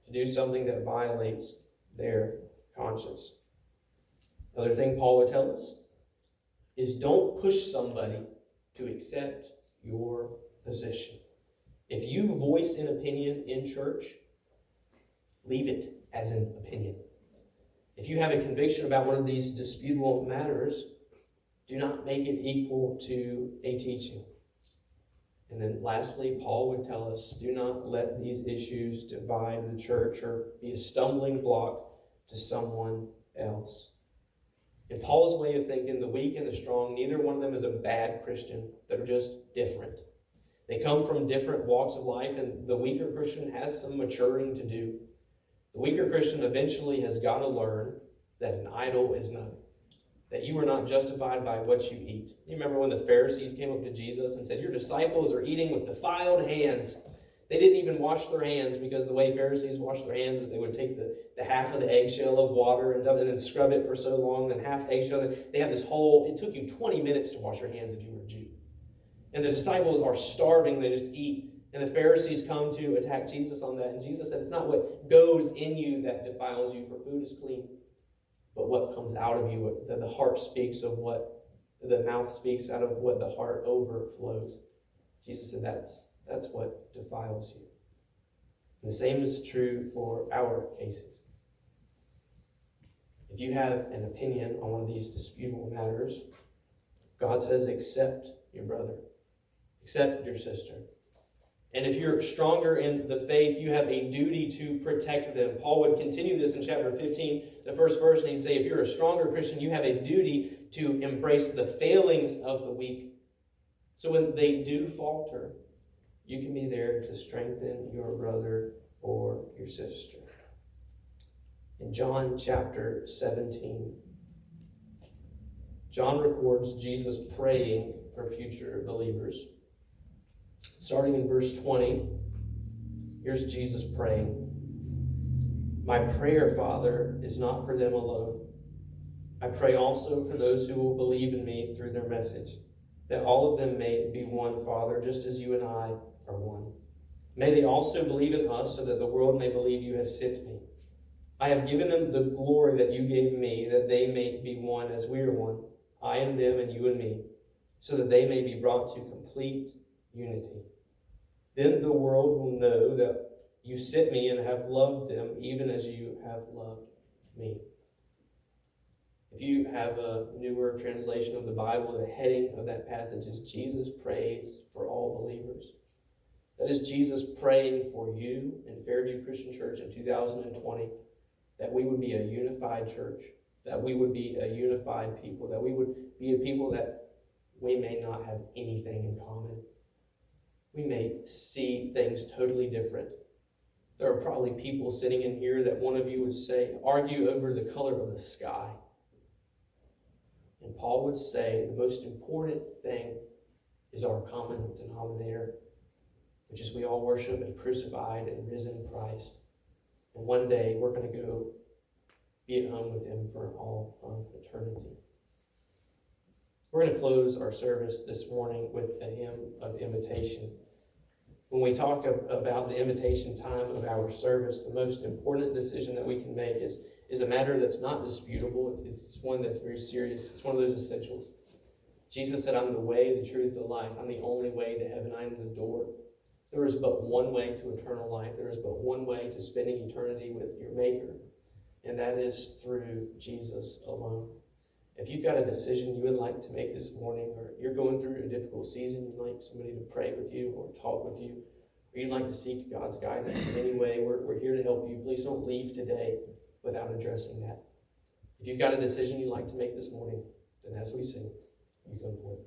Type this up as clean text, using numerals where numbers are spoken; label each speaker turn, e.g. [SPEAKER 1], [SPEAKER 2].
[SPEAKER 1] to do something that violates their conscience. Another thing Paul would tell us is don't push somebody to accept your position. If you voice an opinion in church, leave it as an opinion. If you have a conviction about one of these disputable matters, do not make it equal to a teaching. And then lastly, Paul would tell us, do not let these issues divide the church or be a stumbling block to someone else. In Paul's way of thinking, the weak and the strong, neither one of them is a bad Christian. They're just different. They come from different walks of life, and the weaker Christian has some maturing to do. The weaker Christian eventually has got to learn that an idol is nothing, that you are not justified by what you eat. You remember when the Pharisees came up to Jesus and said, your disciples are eating with defiled hands. They didn't even wash their hands, because the way Pharisees wash their hands is they would take the half of the eggshell of water and then scrub it for so long, then half eggshell. They had this whole, it took you 20 minutes to wash your hands if you were a Jew. And the disciples are starving, they just eat. And the Pharisees come to attack Jesus on that. And Jesus said, it's not what goes in you that defiles you, for food is clean, but what comes out of you. The heart speaks of what the mouth speaks, out of what the heart overflows. Jesus said that's what defiles you. And the same is true for our cases. If you have an opinion on one of these disputable matters, God says accept your brother, accept your sister. And if you're stronger in the faith, you have a duty to protect them. Paul would continue this in chapter 15, the first verse, and he'd say, if you're a stronger Christian, you have a duty to embrace the failings of the weak. So when they do falter, you can be there to strengthen your brother or your sister. In John chapter 17, John records Jesus praying for future believers. Starting in verse 20, here's Jesus praying. My prayer, Father, is not for them alone. I pray also for those who will believe in me through their message, that all of them may be one, Father, just as you and I are one. May they also believe in us, so that the world may believe you have sent me. I have given them the glory that you gave me, that they may be one as we are one, I and them and you and me, so that they may be brought to complete unity. Then the world will know that you sent me and have loved them even as you have loved me. If you have a newer translation of the Bible, the heading of that passage is Jesus prays for all believers. That is Jesus praying for you in Fairview Christian Church in 2020, that we would be a unified church, that we would be a unified people, that we would be a people that we may not have anything in common. We may see things totally different. There are probably people sitting in here that one of you would say, argue over the color of the sky. And Paul would say the most important thing is our common denominator, which is we all worship a crucified and risen Christ. And one day we're going to go be at home with him for all of eternity. We're going to close our service this morning with a hymn of invitation. When we talk about the invitation time of our service, the most important decision that we can make is a matter that's not disputable. It's one that's very serious. It's one of those essentials. Jesus said, I'm the way, the truth, the life. I'm the only way to heaven. I'm the door. There is but one way to eternal life. There is but one way to spending eternity with your Maker, and that is through Jesus alone. If you've got a decision you would like to make this morning, or you're going through a difficult season, you'd like somebody to pray with you or talk with you, or you'd like to seek God's guidance in any way, we're here to help you. Please don't leave today without addressing that. If you've got a decision you'd like to make this morning, then as we sing, you come forward.